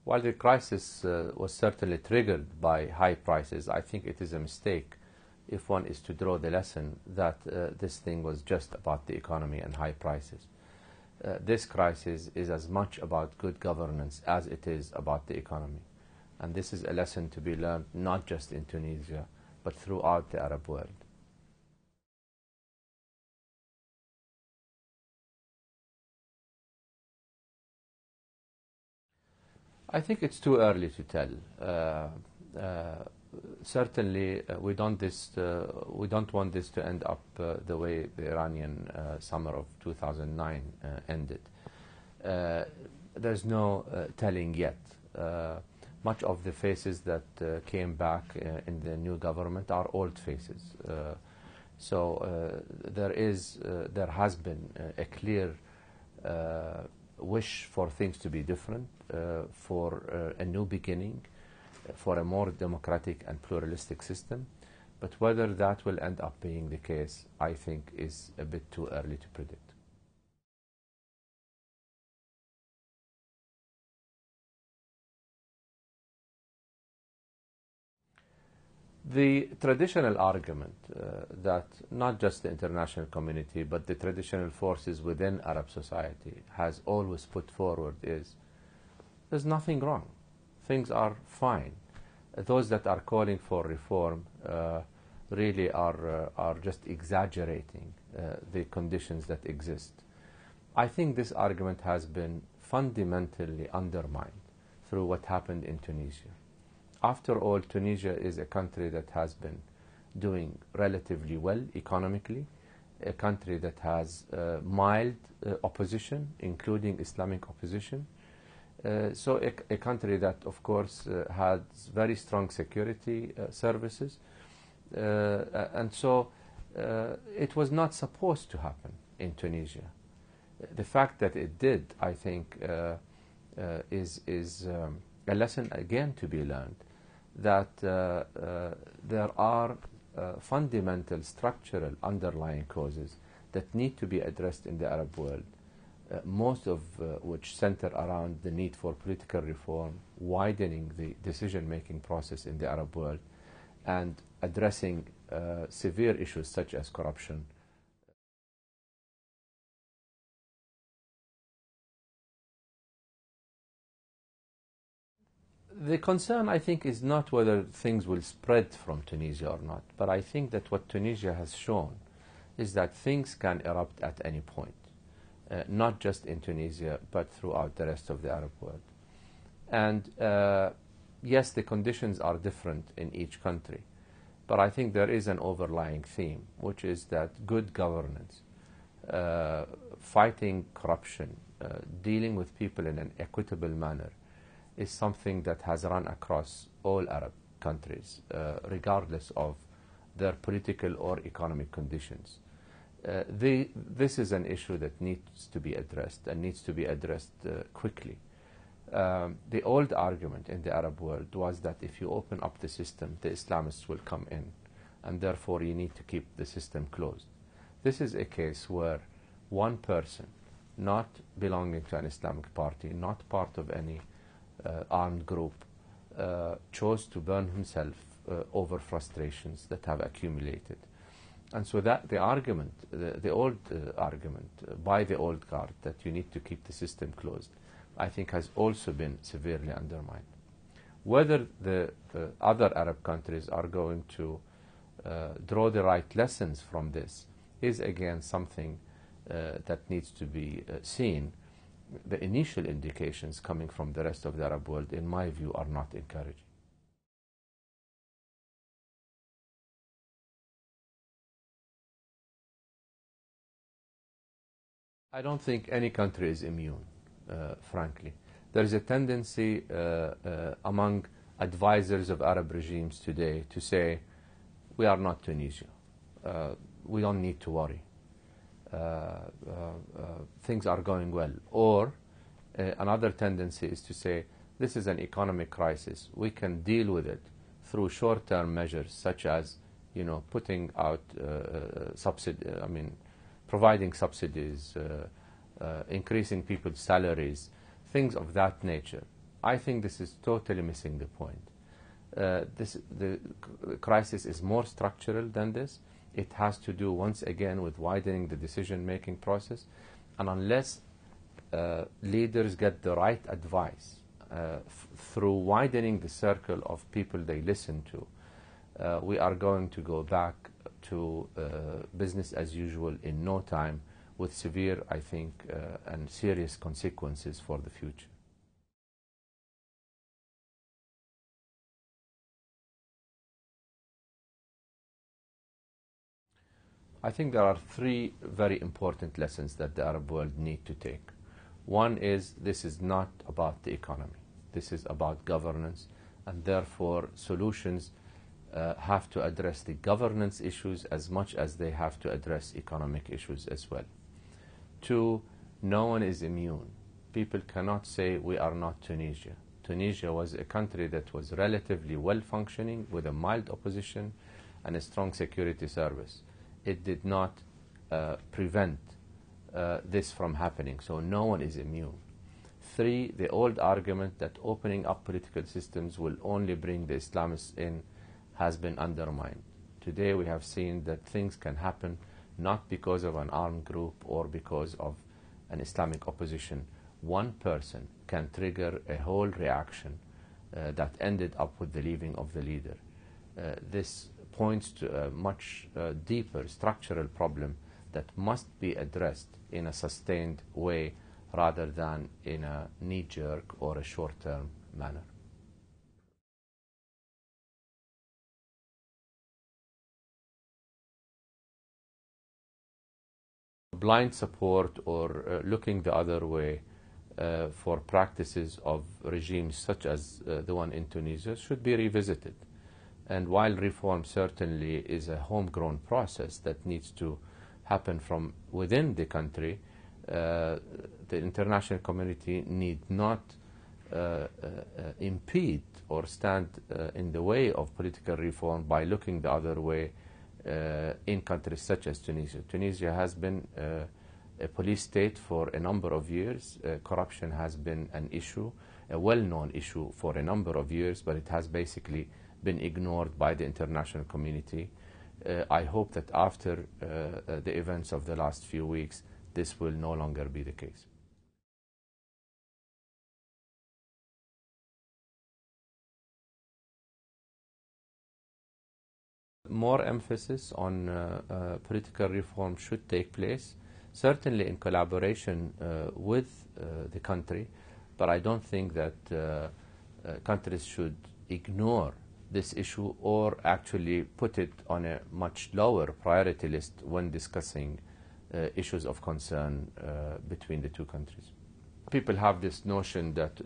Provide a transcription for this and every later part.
While the crisis was certainly triggered by high prices, I think it is a mistake if one is to draw the lesson that this thing was just about the economy and high prices. This crisis is as much about good governance as it is about the economy. And this is a lesson to be learned not just in Tunisia, but throughout the Arab world. I think it's too early to tell. Certainly, we don't want this to end up the way the Iranian summer of 2009 ended. There's no telling yet. Much of the faces that came back in the new government are old faces. So there has been a clear wish for things to be different, for a new beginning, for a more democratic and pluralistic system. But whether that will end up being the case, I think, is a bit too early to predict. The traditional argument that not just the international community, but the traditional forces within Arab society has always put forward is there's nothing wrong. Things are fine. Those that are calling for reform really are just exaggerating the conditions that exist. I think this argument has been fundamentally undermined through what happened in Tunisia. After all, Tunisia is a country that has been doing relatively well economically, a country that has mild opposition, including Islamic opposition. So a country that, of course, has very strong security services. And so it was not supposed to happen in Tunisia. The fact that it did, I think, is a lesson again to be learned, that there are fundamental structural underlying causes that need to be addressed in the Arab world, most of which center around the need for political reform, widening the decision-making process in the Arab world, and addressing severe issues such as corruption. The concern, I think, is not whether things will spread from Tunisia or not, but I think that what Tunisia has shown is that things can erupt at any point, not just in Tunisia, but throughout the rest of the Arab world. And yes, the conditions are different in each country, but I think there is an overlying theme, which is that good governance, fighting corruption, dealing with people in an equitable manner, is something that has run across all Arab countries, regardless of their political or economic conditions. This is an issue that needs to be addressed, and needs to be addressed quickly. The old argument in the Arab world was that if you open up the system, the Islamists will come in, and therefore you need to keep the system closed. This is a case where one person, not belonging to an Islamic party, not part of any armed group, chose to burn himself over frustrations that have accumulated. And so that the argument, the old argument by the old guard that you need to keep the system closed, I think has also been severely undermined. Whether the other Arab countries are going to draw the right lessons from this is again something that needs to be seen. The initial indications coming from the rest of the Arab world, in my view, are not encouraging. I don't think any country is immune, frankly. There is a tendency among advisors of Arab regimes today to say, we are not Tunisia. We don't need to worry. Things are going well. Or another tendency is to say, this is an economic crisis. We can deal with it through short-term measures, such as, putting out providing subsidies, increasing people's salaries, things of that nature. I think this is totally missing the point. The crisis is more structural than this. It has to do, once again, with widening the decision-making process. And unless leaders get the right advice through widening the circle of people they listen to, we are going to go back to business as usual in no time, with severe, I think, and serious consequences for the future. I think there are three very important lessons that the Arab world need to take. One is, this is not about the economy. This is about governance, and therefore solutions have to address the governance issues as much as they have to address economic issues as well. Two, no one is immune. People cannot say we are not Tunisia. Tunisia was a country that was relatively well functioning with a mild opposition and a strong security service. It did not prevent this from happening, so no one is immune. Three, the old argument that opening up political systems will only bring the Islamists in has been undermined. Today we have seen that things can happen not because of an armed group or because of an Islamic opposition. One person can trigger a whole reaction that ended up with the leaving of the leader. This points to a much deeper structural problem that must be addressed in a sustained way rather than in a knee-jerk or a short-term manner. Blind support or looking the other way for practices of regimes such as the one in Tunisia should be revisited. And while reform certainly is a homegrown process that needs to happen from within the country, the international community need not impede or stand in the way of political reform by looking the other way in countries such as Tunisia. Tunisia has been a police state for a number of years. Corruption has been an issue, a well-known issue for a number of years, but it has basically been ignored by the international community. I hope that after the events of the last few weeks, this will no longer be the case. More emphasis on political reform should take place, certainly in collaboration with the country, but I don't think that countries should ignore this issue or actually put it on a much lower priority list when discussing issues of concern between the two countries. People have this notion that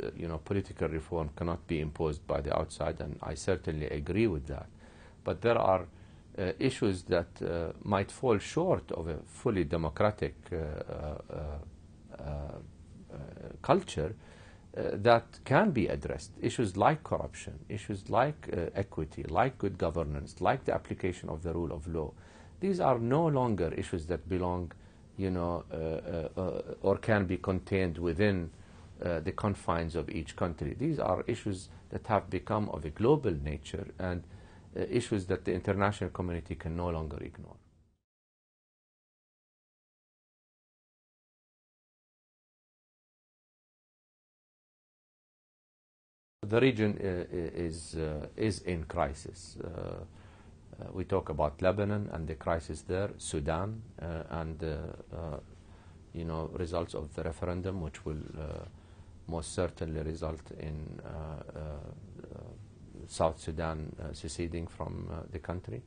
political reform cannot be imposed by the outside, and I certainly agree with that. But there are issues that might fall short of a fully democratic culture that can be addressed. Issues like corruption, issues like equity, like good governance, like the application of the rule of law. These are no longer issues that belong, or can be contained within the confines of each country. These are issues that have become of a global nature and issues that the international community can no longer ignore. The region is in crisis. We talk about Lebanon and the crisis there, Sudan, and results of the referendum, which will most certainly result in South Sudan seceding from the country.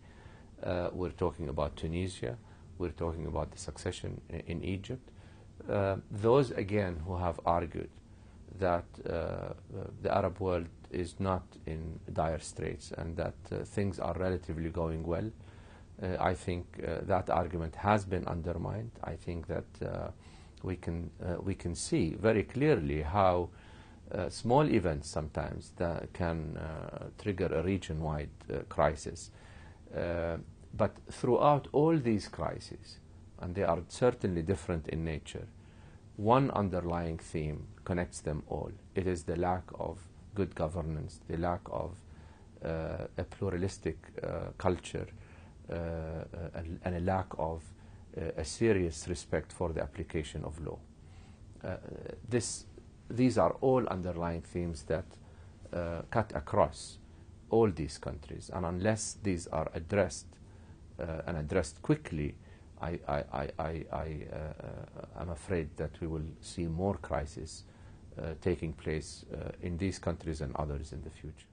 We're talking about Tunisia. We're talking about the succession in Egypt. Those, again, who have argued that the Arab world is not in dire straits and that things are relatively going well, I think that argument has been undermined. I think that we can see very clearly how small events sometimes that can trigger a region-wide crisis. But throughout all these crises, and they are certainly different in nature, one underlying theme connects them all. It is the lack of good governance, the lack of a pluralistic culture, and a lack of a serious respect for the application of law. These are all underlying themes that cut across all these countries, and unless these are addressed and addressed quickly, I'm afraid that we will see more crises taking place in these countries and others in the future.